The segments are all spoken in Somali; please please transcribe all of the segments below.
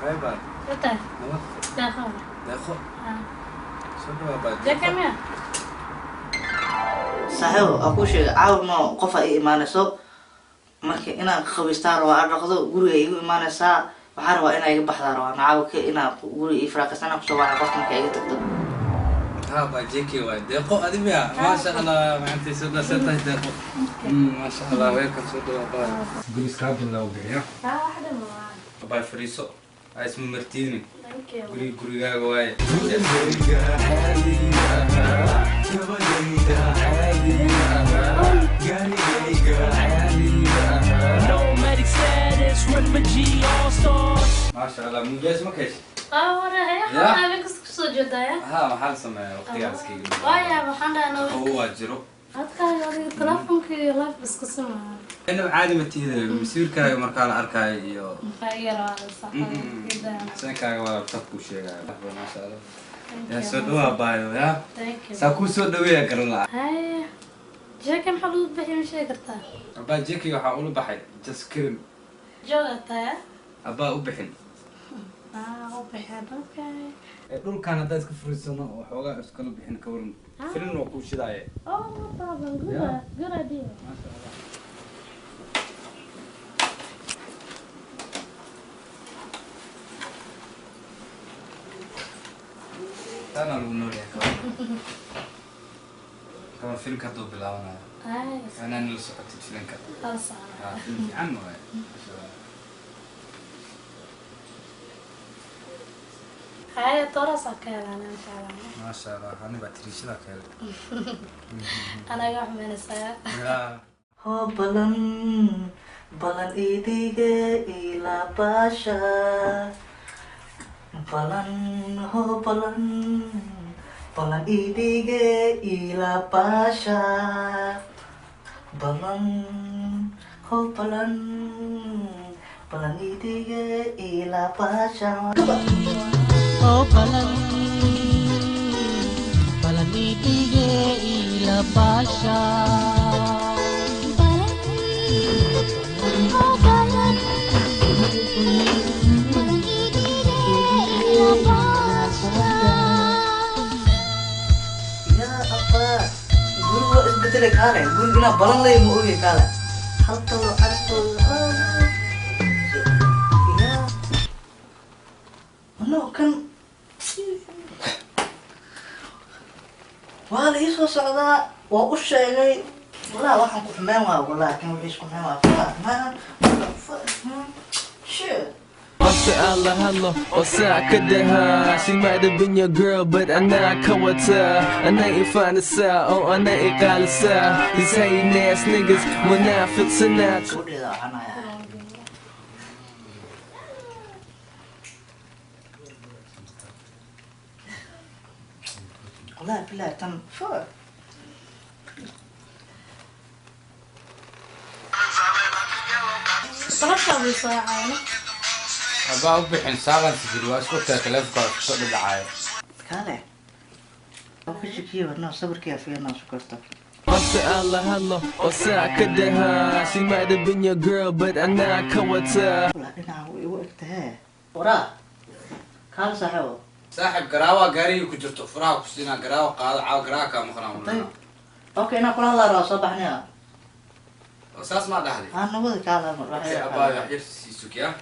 باي باي. Betul. Dah kau. لا خو. شنو بعد؟ Jaga mana? صحيح أكو شيء عاود ما قفا إيمان سو marka inaan khabiistaan oo aan dhaqdo guriga igu imaanaysaa waxaan rabaa inaan iga baxdaan rabaa nacaawka inaan guriga ii firaaqisana kusoo waxa qofka marka iga tagto ها باجيكي وايد دقو أدمية ما شاء الله ما أنت سودا ستة دقو ما شاء الله وياكم سودا باي قولي سكابين لو بيا واحدة معاك. باي فريسو اسمه مرتيني Thank you. قولي قولي وايد Nomadic status, refugee all stars. ما شاء الله مو جالس ما كيش ورا هي يا. خلنا بك سجود يا. ها محل سمع وقتي عسكي وايا بحنا أنا. هو جرو أتكلم تلفون كي لايف بس قسمة. إنه عادي متى مسير كاي مركان أركاي يو مخيرة صح كده. سن كاي ولا بتبكو شيء ما شاء الله يا سودوا بايو يا Thank you. ساكو سودوا يا كرلا هاي. جاكم حلو بحي مش قرتها. أبا جيكي وحاول بحي جس كريم جوتها. أبا وبحن وبحي أوكي. دول كان هذا اسك فريسنا وحوجا اسكال بحن كورن فيلم وكل شيء داي طبعا good idea. ما شاء الله أنا النور يا كمان فيلم كاتو بلاونا هاي. أنا اللي سقطت فيلم كاتو خلاص. فيلم عنه ما شاء الله هاي ترى سكر أنا إن شاء الله. ما شاء الله أنا بتريش لك أنا راح من الساعة. يا ho balan idige ila pasha balan idige ila pasha balan idige ila pasha Oh, palanitige ila pasha. ya apa guru wa isbedele kale guru gina balan lay mo ugi kale hal tolo arto ya ano kan waa la ii soo socdaa waa u sheegay walaa waxaan ku xumeyn waa laakiin wixii isku xumeyn waa shit What's Allah hello, what's up, kadaha? She might have been your girl, but I'm not kawata. I'm not find this out, oh, I'm not ikalasa. These hating ass niggas, when I feel tonight. gabadheeda waxaan ayaa والله بالله تم شو طلعت أبي ساعة أنا. أبا وبحن ساعة تجري واسكت تكلف كل العاية كاله وش كيف الناس صبر كيف في الناس شكرتك What's Allah hello, what's up, kadaha? She might have been your girl, but I'm not kawata. لا انا وقتها وراه كان صاحبه صاحب قراوة قاري كجرت فراق كسينا قراوة قاعد عاو قراءة كام مخنا طيب اوكي انا كل الله راه صبحنا أساس ما دحلي انا وذا كان راح أبا يحير سيسوك يا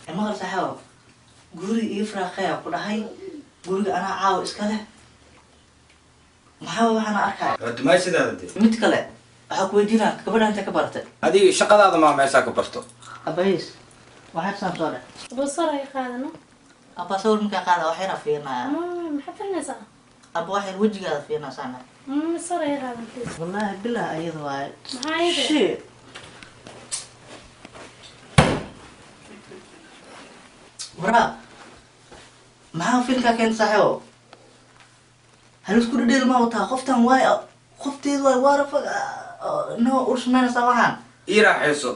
ما قال صاحبه قولي يفرقيا كل هاي قولي انا عاو اسكله maxaa waxaan arkay ودمايسيدا دي mid kale waxa ku weydiinaa gabadha inta ka bartay هذه شقة هذا ما ميساك برتو abays waxaad saan soo dheh بصر أي خادنا. aba sawir markaa qaada waxayna fiirnaa محب النساء. aba waxay wajigaada fiirnaa saana بصر أي خادنا please. wallahi billah ayada waay هاي ده. shit wara maxaa filka keen saaxibo hal isku dhadheel ma wataa qoftan waay qofteedu waay waarafag no ursmaynaysaa waxaan إيه راح يسو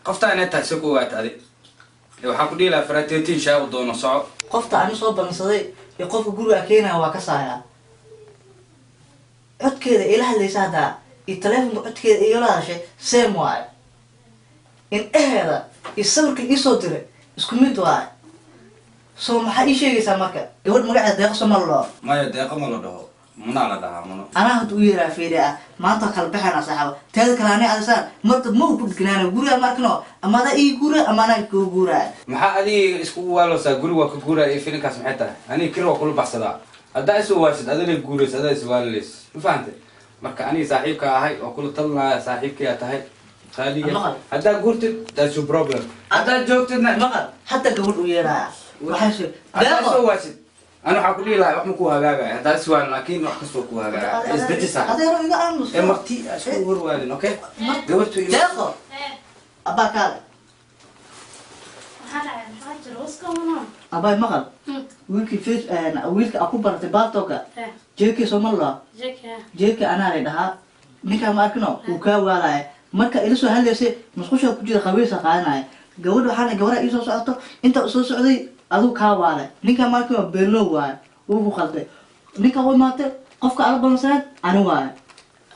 قفتا أنا تحسكوا وقت هذه لو حكوا لها فراتيتين شاي ودونا صعب qofta ani soo bansaday iyo qofka guriga keenaya waa ka saaya codkeeda ila hadlaysa haddaa iyo taleefonka codkeeda igala hadashay same waaye in eheeda iyo sawirka ii soo diray isku mid waaye soo maxaa ii sheegaysaa marka gabadh magaceeda deeqo soo ma la dhaho maya deeqo ma la dhaho munaa la dhahaa muno anaa hadda u yeeraa fiiri ah maanta kala baxayna saaxiibo teeda kale anay adasaan marta ma u gudganaana guriga markano amada ii guura amana kuu guuraa maxaa adiga isku waaloosaa guri waa ka guuraa iyo filinkaas maxay tahay aniga kiri waa kula baxsadaa haddaa isu waashid adana guuraysa adaa isu waalilays ma fahante marka aniga saaxiibka ahay oo kula talinaya saaxiibkiyaa tahay qaaliga haddaa guurtid that's your problem haddaa joogtidna maqal hadda gabadh u yeeraa waxaa haddaa isu waashid أنا حقول لي لا وحنا كوها جاجا هذا سؤال لكن وحنا كسر كوها جاجا إزدجسا هذا يروح يقعد مرتي أشكر والين أوكي جوتو دقيقة أبا كار هلا حاجة وسكمنا أبا مقل ويلك فيش ويلك أكو برتبات توكا جيكي سوم الله جيكي أنا لها نكا ماركنو وكا ولا marka ila soo hadlaysa masqusha ku jira qabeesa qaanay gabadha waxaan gabadha ii soo socoto inta soo socday aduu ka waalay ninka markii oo beelo waay uu ku qalday ninka way maatay qofka ala balsan ani waay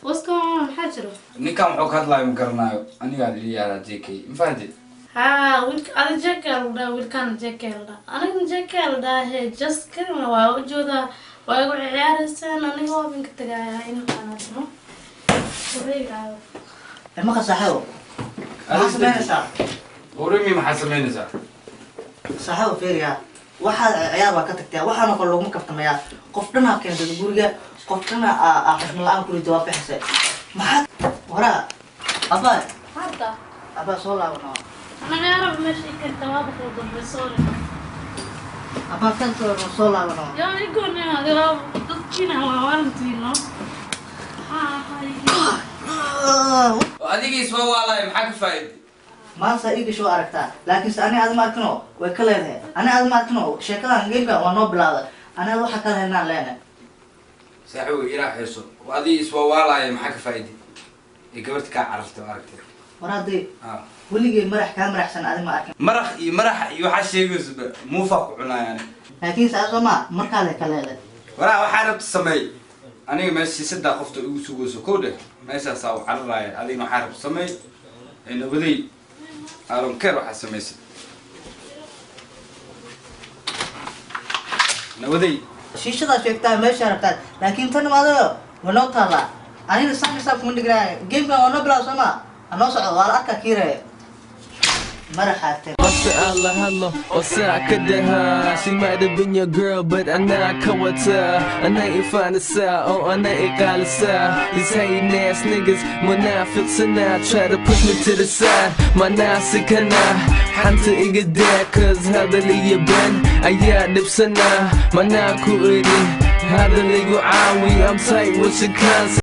waska xajro ninka wuxuu ka hadlayo ma garanayo aniga adiliyaa JK ma fahanti ha ada wilkan jekel aniga jekel he just kana waa wajooda waa ugu ciyaaraysan aniga waa bin ka tagaya in aan arko wareegayo ما صحوا ما سمعنا ورمي ما حسمينا صحوا فيريا واحد عيال وكتكتيا واحد نقول لهم كفتنا قفتنا كان تقولي قفتنا أحسن الآن كل جواب حسن ما حد ورا أبا هذا أبا صلاة ونا أنا أعرف ماشي كنت واقف وضد الرسول أبا كنت صلاة ونا يا يكون هذا تذكينا وانتينو adiga isma waalay maxaa ka faa'iiday ما سأيك شو أركتها لكن أنا هذا ما كنوا وكلها أنا هذا ما كنوا شكلها نجيبها وأنا بلاده أنا أروح أكلها هنا لنا saaxiibo ila xeeso adiga isma waalay maxaa ka faa'iiday gabarta ka carafta aragtay ورادي ولي مرح كان مرح سنة هذا ما أكل maraq iyo marax iyo waxa sheegayso muufa ku cunayaan لكن سأسمع ما مركله كلها waraa waxa rabta sameey aniga meeshii saddex qofta ugu sugayso koodhe meeshaas aa cararaaya adiga waxa rabta sameey nabaday aaron keer waxa sameeyay nabaday شيشة شيكتا ماشي عرفتها لكن تنا ماذا ونو طلع أنا لسه حساب من دقيقة جيم كان ونو بلا سما أنا صعد ولا أكا كيره مرحبا Allah hello وساعة كدها She might have been your girl but أنا كوتها أنا إفانسها أو أنا إقالسها These hating ass niggas منافق now try to push me to the side مناسك أنا حنت إقدر cause هذا اللي يبان أياد بسنة مناكو إلي هذا اللي يعاوي I'm tight with your cons